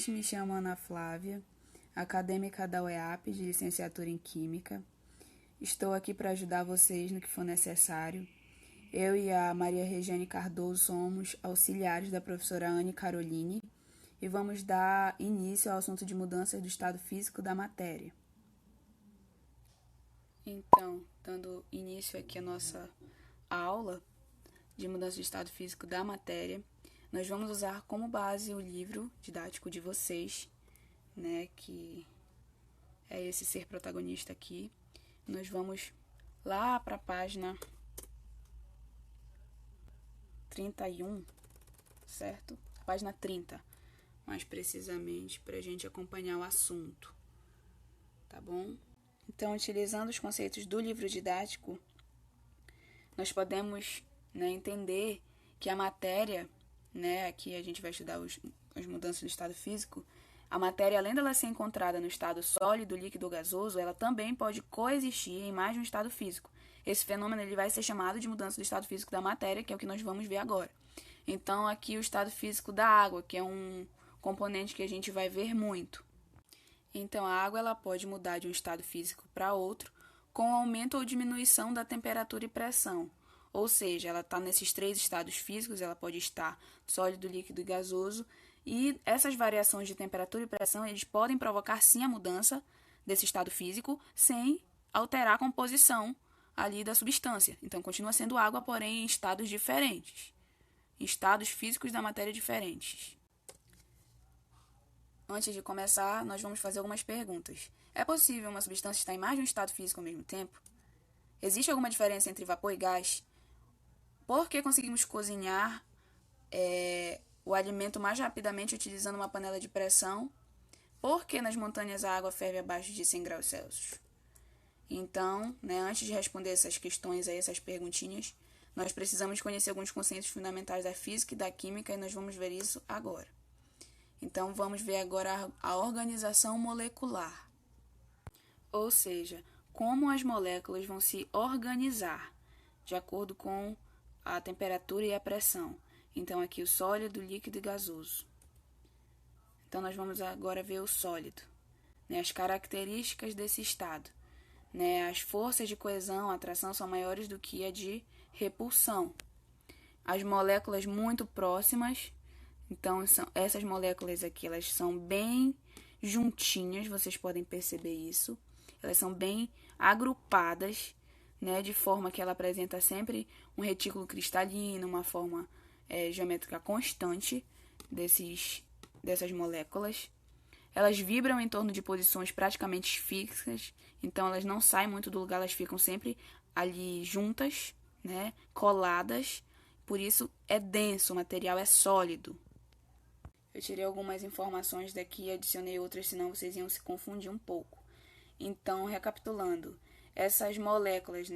Primeiramente, me chamo Ana Flávia, acadêmica da UEAP, de licenciatura em Química. Estou aqui para ajudar vocês no que for necessário. Eu e a Maria Regiane Cardoso somos auxiliares da professora Anne Caroline e vamos dar início ao assunto de mudanças do estado físico da matéria. Então, dando início aqui à nossa aula de mudança de estado físico da matéria, nós vamos usar como base o livro didático de vocês, né, que é esse ser protagonista aqui. Nós vamos lá para a página 31, certo? Página 30, mais precisamente, para a gente acompanhar o assunto, tá bom? Então, utilizando os conceitos do livro didático, nós podemos, entender que a matéria, aqui a gente vai estudar as mudanças do estado físico, a matéria, além dela ser encontrada no estado sólido, líquido ou gasoso, ela também pode coexistir em mais de um estado físico. Esse fenômeno ele vai ser chamado de mudança do estado físico da matéria, que é o que nós vamos ver agora. Então, aqui o estado físico da água, que é um componente que a gente vai ver muito. Então, a água ela pode mudar de um estado físico para outro com aumento ou diminuição da temperatura e pressão. Ou seja, ela está nesses três estados físicos, ela pode estar sólido, líquido e gasoso. E essas variações de temperatura e pressão, eles podem provocar sim a mudança desse estado físico sem alterar a composição ali da substância. Então, continua sendo água, porém em estados diferentes, em estados físicos da matéria diferentes. Antes de começar, nós vamos fazer algumas perguntas. É possível uma substância estar em mais de um estado físico ao mesmo tempo? Existe alguma diferença entre vapor e gás? Por que conseguimos cozinhar o alimento mais rapidamente utilizando uma panela de pressão? Por que nas montanhas a água ferve abaixo de 100 graus Celsius? Então, antes de responder essas questões, essas perguntinhas, nós precisamos conhecer alguns conceitos fundamentais da física e da química e nós vamos ver isso agora. Então, vamos ver agora a organização molecular. Ou seja, como as moléculas vão se organizar de acordo com a temperatura e a pressão. Então, aqui o sólido, líquido e gasoso. Então, nós vamos agora ver o sólido, as características desse estado. As forças de coesão, atração são maiores do que a de repulsão. As moléculas muito próximas, então essas moléculas aqui, elas são bem juntinhas, vocês podem perceber isso. Elas são bem agrupadas, de forma que ela apresenta sempre um retículo cristalino, uma forma geométrica constante dessas moléculas. Elas vibram em torno de posições praticamente fixas, então elas não saem muito do lugar, elas ficam sempre ali juntas, coladas, por isso é denso, o material é sólido. Eu tirei algumas informações daqui e adicionei outras, senão vocês iam se confundir um pouco. Então, recapitulando, essas moléculas,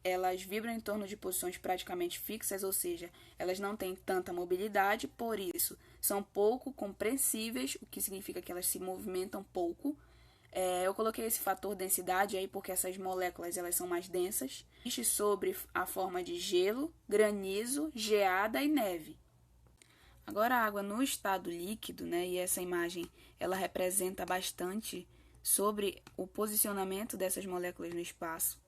elas vibram em torno de posições praticamente fixas, ou seja, elas não têm tanta mobilidade, por isso são pouco compreensíveis, o que significa que elas se movimentam pouco. Eu coloquei esse fator densidade aí porque essas moléculas elas são mais densas. Existe sobre a forma de gelo, granizo, geada e neve. Agora a água no estado líquido, e essa imagem ela representa bastante sobre o posicionamento dessas moléculas no espaço,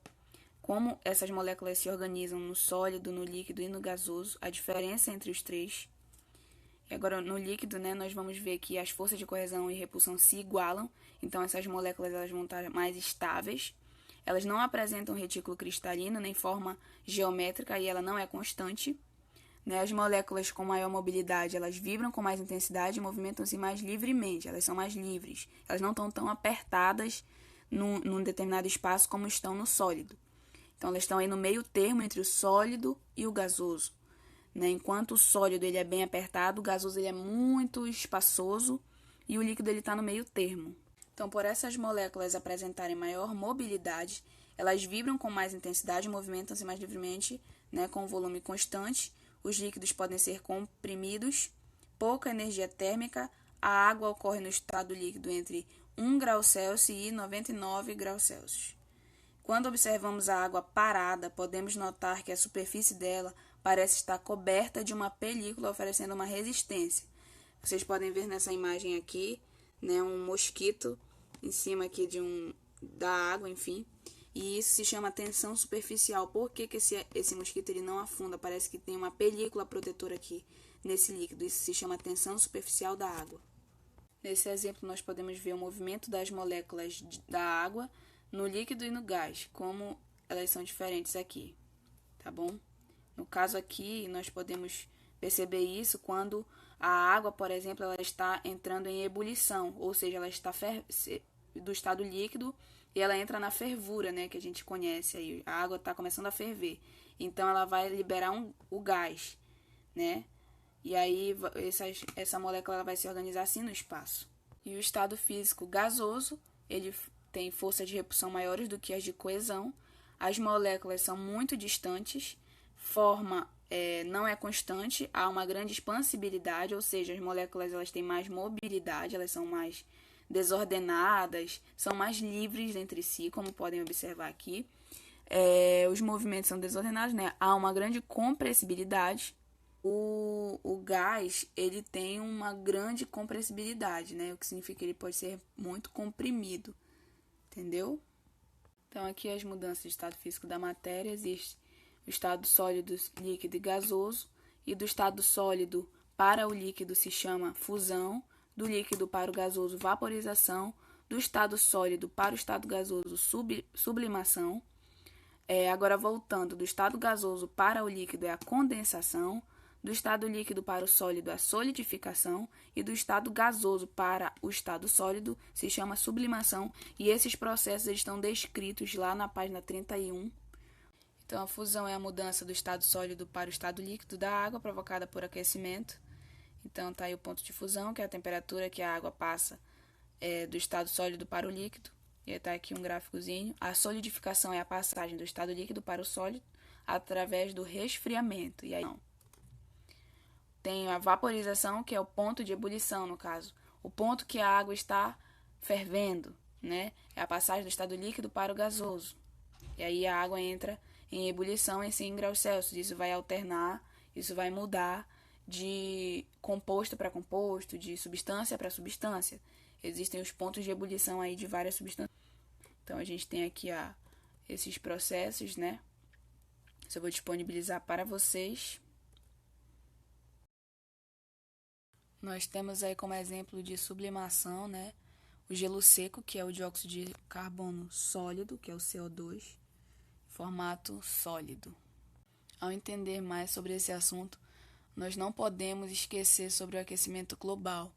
como essas moléculas se organizam no sólido, no líquido e no gasoso, a diferença entre os três. E agora no líquido, nós vamos ver que as forças de coesão e repulsão se igualam, então essas moléculas elas vão estar mais estáveis. Elas não apresentam retículo cristalino nem forma geométrica e ela não é constante. As moléculas com maior mobilidade, elas vibram com mais intensidade e movimentam-se mais livremente, elas são mais livres. Elas não estão tão apertadas num determinado espaço como estão no sólido. Então, elas estão aí no meio termo entre o sólido e o gasoso. Enquanto o sólido ele é bem apertado, o gasoso ele é muito espaçoso e o líquido está no meio termo. Então, por essas moléculas apresentarem maior mobilidade, elas vibram com mais intensidade e movimentam-se mais livremente, com volume constante. Os líquidos podem ser comprimidos, pouca energia térmica. A água ocorre no estado líquido entre 1 grau Celsius e 99 graus Celsius. Quando observamos a água parada, podemos notar que a superfície dela parece estar coberta de uma película, oferecendo uma resistência. Vocês podem ver nessa imagem aqui, né, um mosquito em cima aqui da água, enfim. E isso se chama tensão superficial. Por que esse mosquito ele não afunda? Parece que tem uma película protetora aqui nesse líquido. Isso se chama tensão superficial da água. Nesse exemplo, nós podemos ver o movimento das moléculas da água no líquido e no gás, como elas são diferentes aqui, tá bom? No caso aqui, nós podemos perceber isso quando a água, por exemplo, ela está entrando em ebulição, ou seja, ela está do estado líquido e ela entra na fervura, né, que a gente conhece aí. A água está começando a ferver, então ela vai liberar o gás, né? E aí essa molécula ela vai se organizar assim no espaço. E o estado físico gasoso, ele tem força de repulsão maiores do que as de coesão. As moléculas são muito distantes, forma não é constante, há uma grande expansibilidade, ou seja, as moléculas elas têm mais mobilidade, elas são mais desordenadas, são mais livres entre si, como podem observar aqui. Os movimentos são desordenados, né? Há uma grande compressibilidade. O gás, ele tem uma grande compressibilidade, né? O que significa que ele pode ser muito comprimido, entendeu? Então, aqui as mudanças de estado físico da matéria. Existe o estado sólido, líquido e gasoso. E do estado sólido para o líquido se chama fusão. Do líquido para o gasoso, vaporização. Do estado sólido para o estado gasoso, sublimação. Agora, voltando, do estado gasoso para o líquido é a condensação. Do estado líquido para o sólido, a solidificação, e do estado gasoso para o estado sólido se chama sublimação, e esses processos estão descritos lá na página 31. Então, a fusão é a mudança do estado sólido para o estado líquido da água provocada por aquecimento. Então, está aí o ponto de fusão, que é a temperatura que a água passa do estado sólido para o líquido, e está aqui um gráficozinho. A solidificação é a passagem do estado líquido para o sólido através do resfriamento, e aí não. Tem a vaporização, que é o ponto de ebulição, no caso. O ponto que a água está fervendo, né? É a passagem do estado líquido para o gasoso. E aí a água entra em ebulição em 100 graus Celsius. Isso vai alternar, isso vai mudar de composto para composto, de substância para substância. Existem os pontos de ebulição aí de várias substâncias. Então, a gente tem aqui esses processos, né? Isso eu vou disponibilizar para vocês. Nós temos aí como exemplo de sublimação, né, o gelo seco, que é o dióxido de carbono sólido, que é o CO2, formato sólido. Ao entender mais sobre esse assunto, nós não podemos esquecer sobre o aquecimento global,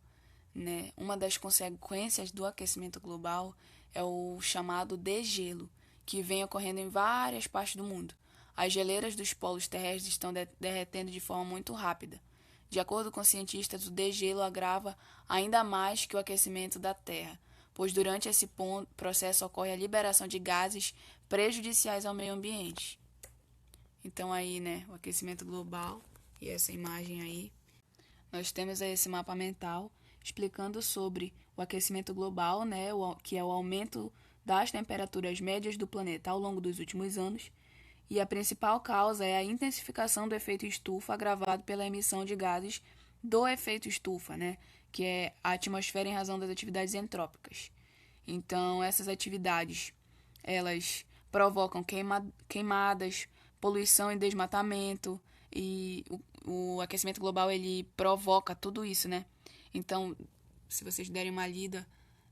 né? Uma das consequências do aquecimento global é o chamado degelo, que vem ocorrendo em várias partes do mundo. As geleiras dos polos terrestres estão derretendo de forma muito rápida. De acordo com cientistas, o degelo agrava ainda mais que o aquecimento da Terra, pois durante esse processo ocorre a liberação de gases prejudiciais ao meio ambiente. Então aí, né, o aquecimento global e essa imagem aí. Nós temos aí esse mapa mental explicando sobre o aquecimento global, né, que é o aumento das temperaturas médias do planeta ao longo dos últimos anos. E a principal causa é a intensificação do efeito estufa agravado pela emissão de gases do efeito estufa, né? Que é a atmosfera em razão das atividades entrópicas. Então, essas atividades, elas provocam queimadas, poluição e desmatamento, e o aquecimento global, ele provoca tudo isso, né? Então, se vocês derem uma lida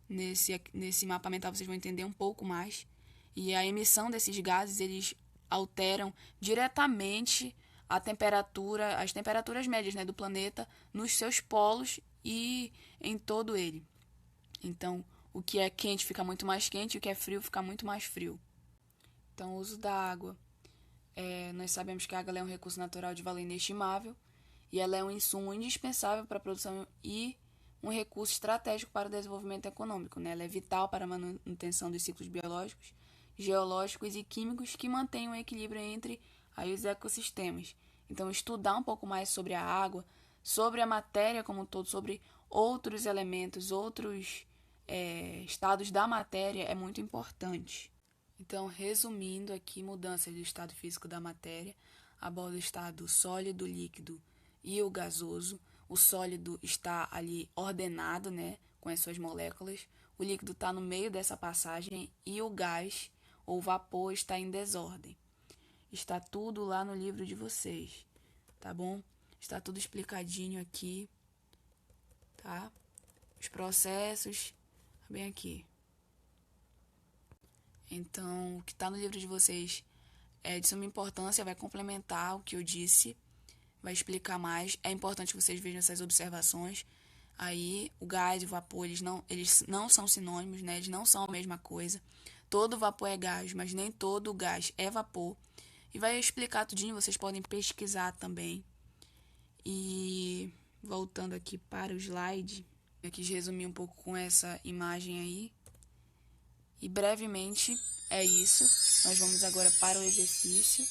nesse mapa mental, vocês vão entender um pouco mais. E a emissão desses gases, eles alteram diretamente as temperaturas médias, né, do planeta nos seus polos e em todo ele. Então, o que é quente fica muito mais quente e o que é frio fica muito mais frio. Então, o uso da água. Nós sabemos que a água é um recurso natural de valor inestimável e ela é um insumo indispensável para a produção e um recurso estratégico para o desenvolvimento econômico, né? Ela é vital para a manutenção dos ciclos biológicos, geológicos e químicos que mantêm um equilíbrio entre aí os ecossistemas. Então, estudar um pouco mais sobre a água, sobre a matéria como um todo, sobre outros elementos, outros estados da matéria é muito importante. Então, resumindo aqui, mudanças do estado físico da matéria, aborda o estado sólido, líquido e o gasoso. o sólido está ali ordenado, né, com as suas moléculas, o líquido está no meio dessa passagem e o gás ou vapor está em desordem. Está tudo lá no livro de vocês, tá bom? Está tudo explicadinho aqui, tá? Os processos, bem aqui. Então, o que está no livro de vocês é de suma importância, vai complementar o que eu disse, vai explicar mais. É importante que vocês vejam essas observações. Aí, o gás e o vapor, eles não são sinônimos, né? Eles não são a mesma coisa. Todo vapor é gás, mas nem todo gás é vapor. E vai explicar tudinho, vocês podem pesquisar também. E voltando aqui para o slide, eu quis resumir um pouco com essa imagem aí. E brevemente é isso. Nós vamos agora para o exercício.